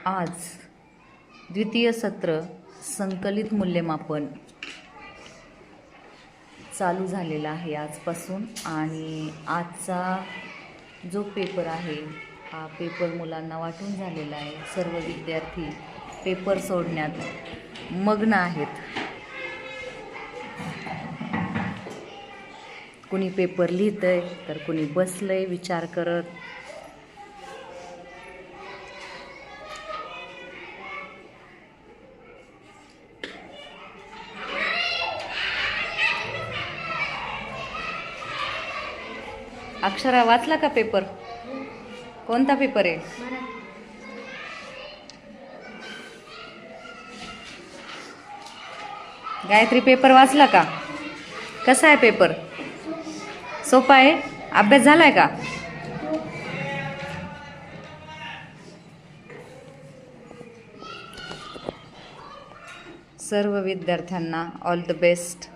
आज द्वितीय सत्र संकलित मूल्यमापन चालू झालेला आहे आजपासून। आणि आजचा जो पेपर आहे हा पेपर मुलांना वाटून झालेला आहे। सर्व विद्यार्थी पेपर सोडण्यात मग्न आहेत। कुणी पेपर लिहितंय तर कुणी बसलंय विचार करत। अक्षरा, वाचला का पेपर? कोणता पेपर आहे? गायत्री, पेपर वाचला का? कसा आहे पेपर? सोपा आहे? अभ्यास झालाय का? सर्व विद्यार्थ्यांना ऑल द बेस्ट।